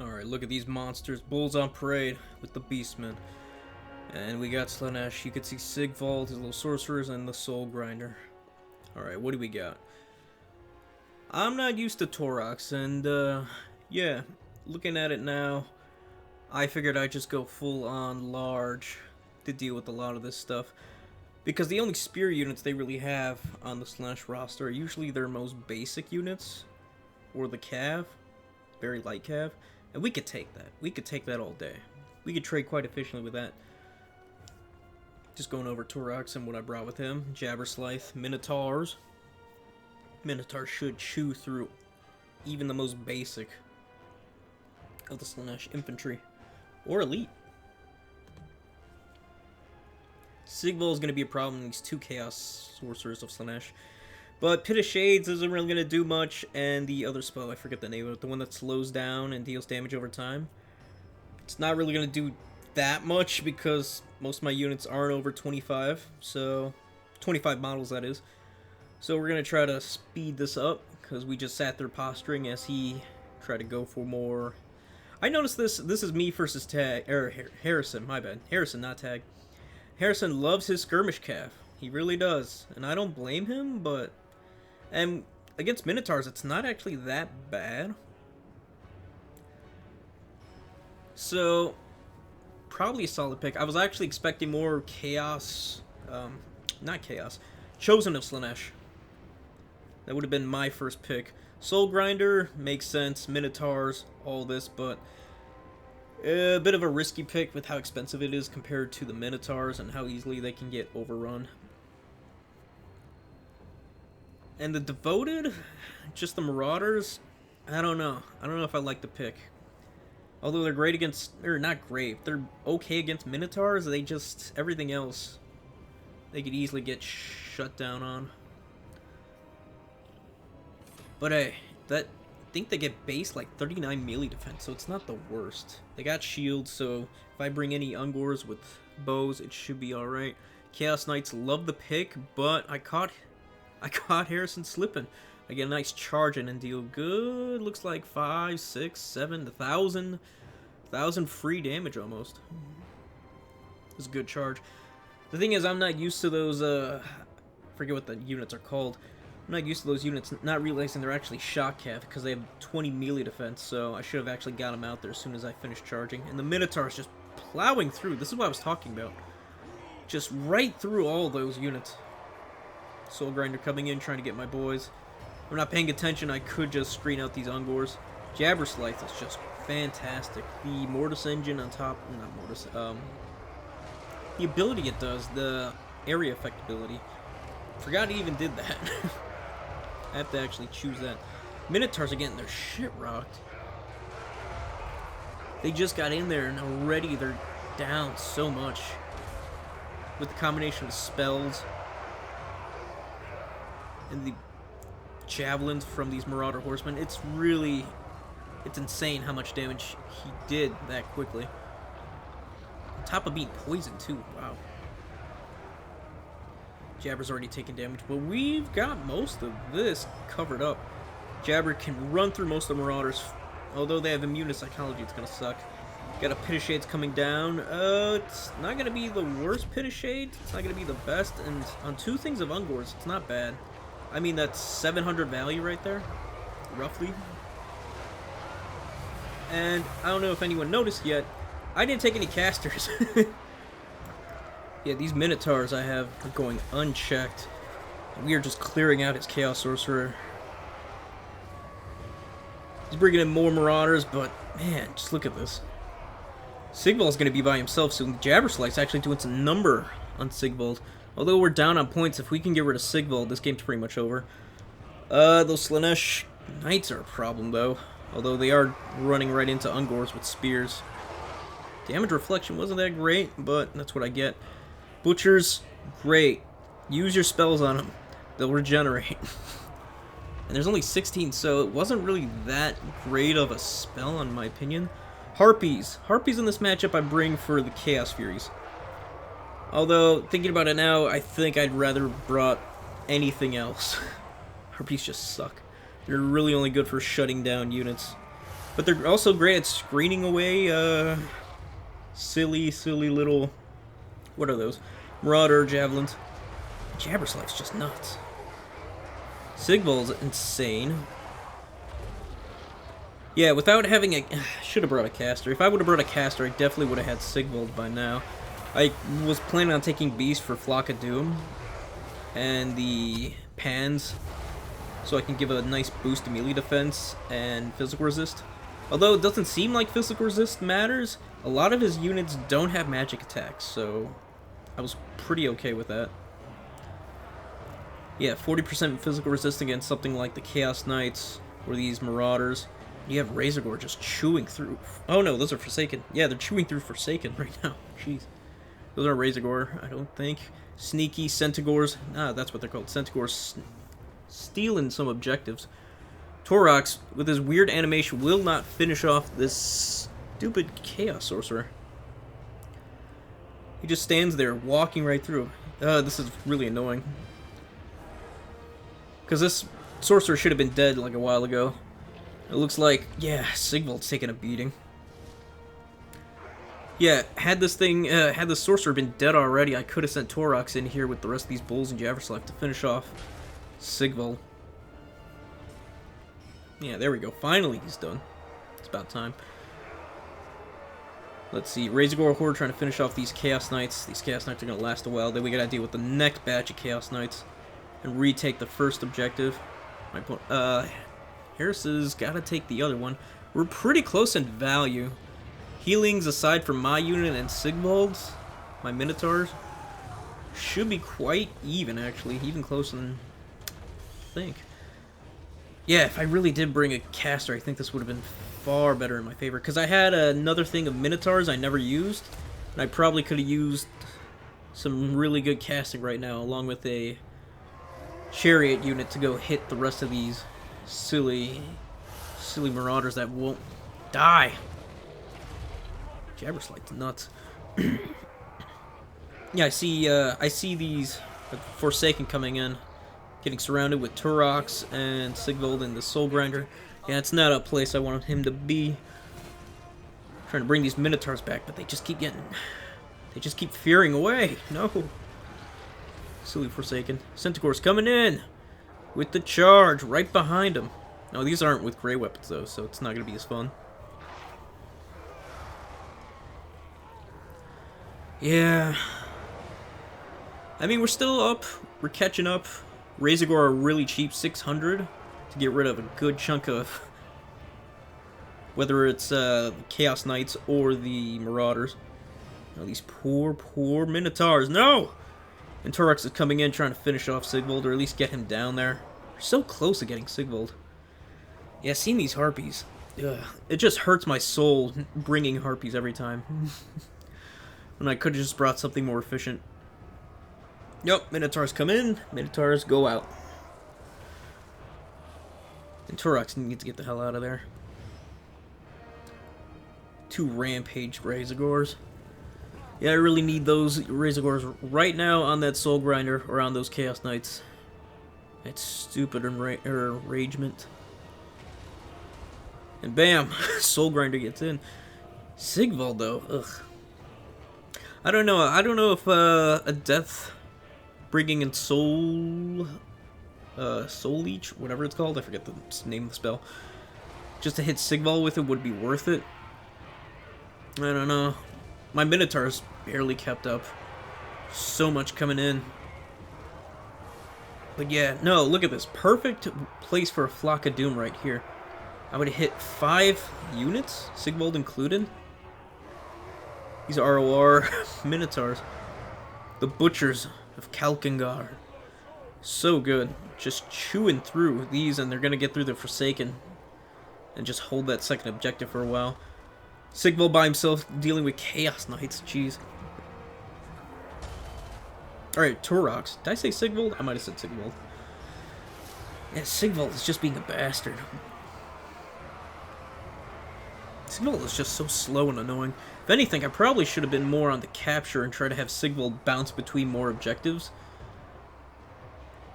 Alright, look at these monsters. Bulls on parade with the Beastmen. And we got Slaanesh. You can see Sigvald, his little sorcerers, and the Soul Grinder. Alright, what do we got? I'm not used to Torox, and yeah, looking at it now, I figured I'd just go full on large to deal with a lot of this stuff. Because the only spear units they really have on the Slaanesh roster are usually their most basic units, or the cav, very light cav, and we could take that. We could take that all day. We could trade quite efficiently with that. Just going over Torox and what I brought with him. Jabberslythe, Minotaurs. Minotaurs should chew through even the most basic of the Slaanesh infantry. Or elite. Sigvald is going to be a problem in these two Chaos Sorcerers of Slaanesh. But Pit of Shades isn't really going to do much, and the other spell, I forget the name of it, the one that slows down and deals damage over time. It's not really going to do that much because most of my units aren't over 25, so 25 models that is. So we're going to try to speed this up because we just sat there posturing as he tried to go for more. I noticed this is me versus Tag, or Harrison, my bad. Harrison, not Tag. Harrison loves his skirmish calf. He really does. And I don't blame him, but... And against Minotaurs, it's not actually that bad. So, probably a solid pick. I was actually expecting more Chaos... not Chaos. Chosen of Slaanesh. That would have been my first pick. Soul Grinder makes sense. Minotaurs, all this, but... A bit of a risky pick with how expensive it is compared to the Minotaurs and how easily they can get overrun. And the Devoted, just the Marauders, I don't know. I don't know if I like the pick. Although they're great against, or not great, they're okay against Minotaurs, they just, everything else, they could easily get shut down on. But hey, I think they get base like 39 melee defense, so it's not the worst. They got shields, so if I bring any Ungors with bows, it should be alright. Chaos Knights love the pick, but I caught Harrison slipping. I get a nice charge in and deal good. Looks like 5, 6, 7, 1,000 free damage almost. It's a good charge. The thing is, I'm not used to those, I forget what the units are called. I'm not used to those units not realizing they're actually shock cav because they have 20 melee defense, so I should have actually got them out there as soon as I finished charging. And the Minotaur's just plowing through. This is what I was talking about. Just right through all those units. Soul Grinder coming in, trying to get my boys. If I'm not paying attention, I could just screen out these Ungors. Jabberslythe is just fantastic. The Mortis engine on top, not Mortis, the ability it does, the area effect ability. Forgot it even did that. I have to actually choose that. Minotaurs are getting their shit rocked. They just got in there and already they're down so much. With the combination of spells and the javelins from these Marauder Horsemen, it's insane how much damage he did that quickly. On top of being poisoned too, wow. Jabber's already taken damage, but we've got most of this covered up. Jabber can run through most of the Marauders. Although they have immune to psychology, it's going to suck. Got a Pit of Shades coming down. It's not going to be the worst Pit of Shades. It's not going to be the best. And on two things of Ungors, it's not bad. I mean, that's 700 value right there, roughly. And I don't know if anyone noticed yet, I didn't take any casters. Yeah, these Minotaurs I have are going unchecked. We are just clearing out his Chaos Sorcerer. He's bringing in more Marauders, but man, just look at this. Sigvald's going to be by himself soon. Jabberslythe's actually doing some number on Sigvald. Although we're down on points, if we can get rid of Sigvald, this game's pretty much over. Those Slaanesh Knights are a problem, though. Although they are running right into Ungors with spears. Damage reflection wasn't that great, but that's what I get. Butchers, great. Use your spells on them. They'll regenerate. And there's only 16, so it wasn't really that great of a spell, in my opinion. Harpies. Harpies in this matchup I bring for the Chaos Furies. Although, thinking about it now, I think I'd rather brought anything else. Harpies just suck. They're really only good for shutting down units. But they're also great at screening away silly little... What are those? Marauder javelins. Jabberslike's just nuts. Sigvald's insane. Yeah, without having a... Should have brought a caster. If I would have brought a caster, I definitely would have had Sigvald by now. I was planning on taking Beast for Flock of Doom and the Pans, so I can give a nice boost to melee defense and physical resist. Although it doesn't seem like physical resist matters, a lot of his units don't have magic attacks, so I was pretty okay with that. Yeah, 40% physical resist against something like the Chaos Knights or these Marauders. You have Razorgore just chewing through... Oh no, those are Forsaken. Yeah, they're chewing through Forsaken right now. Jeez. Those aren't Razorgore, I don't think. Sneaky Centaurs. Ah, that's what they're called. Centaurs stealing some objectives. Torox, with his weird animation, will not finish off this stupid Chaos Sorcerer. He just stands there, walking right through. This is really annoying. Because this Sorcerer should have been dead like a while ago. It looks like, yeah, Sigvald's taking a beating. Yeah, had this Sorcerer been dead already, I could have sent Torox in here with the rest of these Bulls and Jabberslike to finish off Sigvald. Yeah, there we go. Finally, he's done. It's about time. Let's see. Razorgore Horde trying to finish off these Chaos Knights. These Chaos Knights are going to last a while. Then we got to deal with the next batch of Chaos Knights and retake the first objective. Harris has got to take the other one. We're pretty close in value. Healings aside from my unit and Sigvald's, my Minotaurs, should be quite even, actually. Even closer than I think. Yeah, if I really did bring a caster, I think this would have been far better in my favor. Because I had another thing of Minotaurs I never used. And I probably could have used some really good casting right now, along with a Chariot unit to go hit the rest of these silly Marauders that won't die. Jabberslike's nuts. Yeah, I see these Forsaken coming in, getting surrounded with Torox and Sigvald and the Soul Grinder. Yeah, it's not a place I wanted him to be. Trying to bring these Minotaurs back, but they just keep fearing away. No. Silly Forsaken. Centaur's coming in with the charge right behind him. No, these aren't with Grey weapons though, so it's not going to be as fun. Yeah. I mean, we're still up. We're catching up. Razorgore are really cheap, 600 to get rid of a good chunk of, whether it's Chaos Knights or the Marauders. Oh, these poor Minotaurs. No! And Torox is coming in trying to finish off Sigvald, or at least get him down there. We're so close to getting Sigvald. Yeah, seeing these Harpies, ugh, it just hurts my soul bringing Harpies every time. When I could have just brought something more efficient. Yep, Minotaurs come in, Minotaurs go out. And Torox needs to get the hell out of there. 2 rampaged Razorgores. Yeah, I really need those Razorgores right now on that Soul Grinder or on those Chaos Knights. That's stupid enragement. And bam, Soul Grinder gets in. Sigvald though, ugh. I don't know if a death bringing in soul leech, whatever it's called, I forget the name of the spell, just to hit Sigvald with it would be worth it. I don't know. My Minotaurs barely kept up. So much coming in. But yeah, no, look at this. Perfect place for a Flock of Doom right here. I would have hit 5 units, Sigvald included. These ROR Minotaurs. The Butchers of Kalkangar. So good. Just chewing through these, and they're going to get through the Forsaken. And just hold that second objective for a while. Sigvald by himself dealing with Chaos Knights. Jeez. Alright, Torox. Did I say Sigvald? I might have said Sigvald. Yeah, Sigvald is just being a bastard. Sigvald is just so slow and annoying. If anything, I probably should have been more on the capture and try to have Sigvald bounce between more objectives.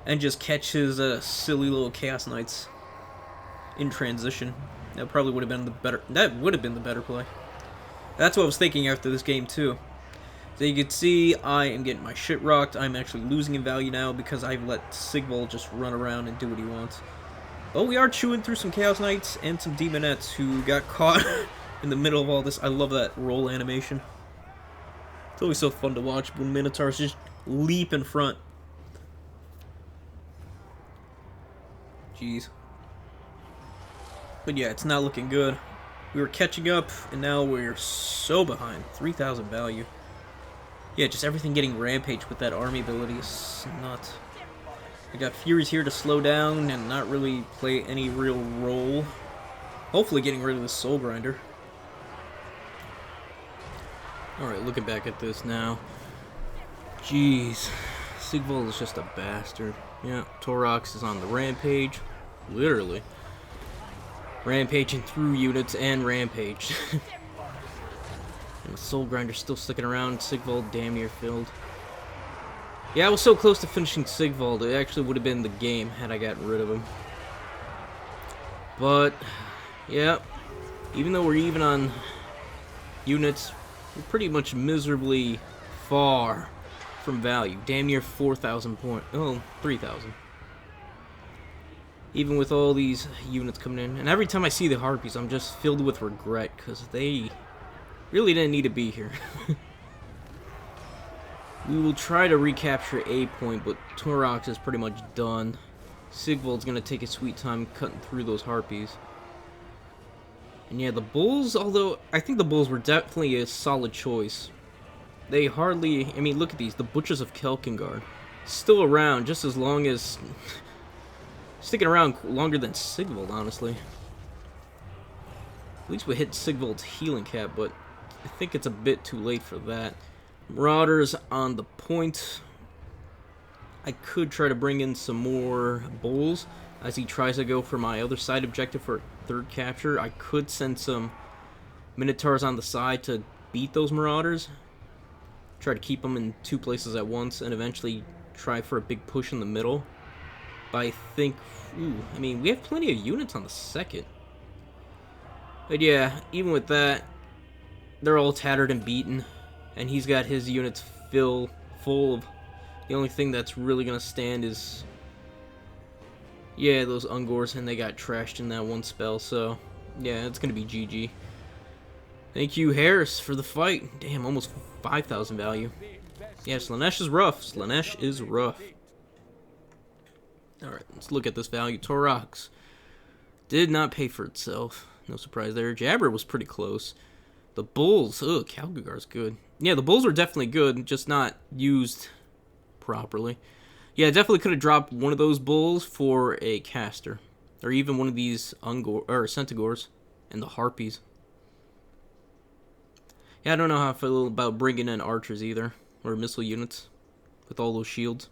And just catch his silly little Chaos Knights in transition. That probably would have been the better. That would have been the better play. That's what I was thinking after this game too. So you can see I am getting my shit rocked. I'm actually losing in value now because I've let Sigvald just run around and do what he wants. But we are chewing through some Chaos Knights and some Demonettes who got caught in the middle of all this. I love that roll animation. It's always so fun to watch when Minotaurs just leap in front. Jeez. But yeah, it's not looking good. We were catching up, and now we're so behind. 3,000 value. Yeah, just everything getting rampaged with that army ability is nuts. I got Furies here to slow down and not really play any real role. Hopefully getting rid of the Soul Grinder. Alright, looking back at this now. Jeez. Sigvald is just a bastard. Yeah, Torox is on the rampage. Literally. Rampaging through units and rampage. And the Soul Grinder's still sticking around. Sigvald damn near filled. Yeah, I was so close to finishing Sigvald. It actually would have been the game had I gotten rid of him. But, yeah. Even though we're even on units, we're pretty much miserably far from value. Damn near 4,000 points. Oh, 3,000. Even with all these units coming in. And every time I see the Harpies, I'm just filled with regret, because they really didn't need to be here. We will try to recapture a point, but Torox is pretty much done. Sigvald's going to take his sweet time cutting through those Harpies. And yeah, the Bulls, although I think the Bulls were definitely a solid choice. They hardly, I mean, look at these. The Butchers of Kelkengard. Still around just as long as... sticking around longer than Sigvald, honestly. At least we hit Sigvald's healing cap, but I think it's a bit too late for that. Marauders on the point. I could try to bring in some more Bulls as he tries to go for my other side objective for third capture. I could send some Minotaurs on the side to beat those Marauders. Try to keep them in two places at once and eventually try for a big push in the middle. But I think, I mean, we have plenty of units on the second. But yeah, even with that, they're all tattered and beaten. And he's got his units full of... The only thing that's really going to stand is... yeah, those Ungors, and they got trashed in that one spell. So, yeah, it's going to be GG. Thank you, Harris, for the fight. Damn, almost 5,000 value. Yeah, Slaanesh is rough. Slaanesh is rough. Alright, let's look at this value. Torox did not pay for itself. No surprise there. Jabber was pretty close. The Bulls, ugh, Calgagar's good. Yeah, the Bulls were definitely good, just not used properly. Yeah, definitely could have dropped one of those Bulls for a caster. Or even one of these Centaurs and the Harpies. Yeah, I don't know how I feel about bringing in archers either. Or missile units with all those shields.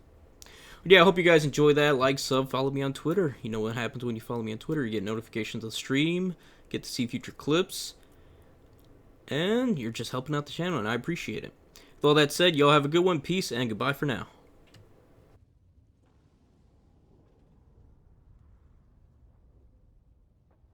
But yeah, I hope you guys enjoy that. Like, sub, follow me on Twitter. You know what happens when you follow me on Twitter. You get notifications of the stream, get to see future clips, and you're just helping out the channel, and I appreciate it. With all that said, y'all have a good one. Peace, and goodbye for now.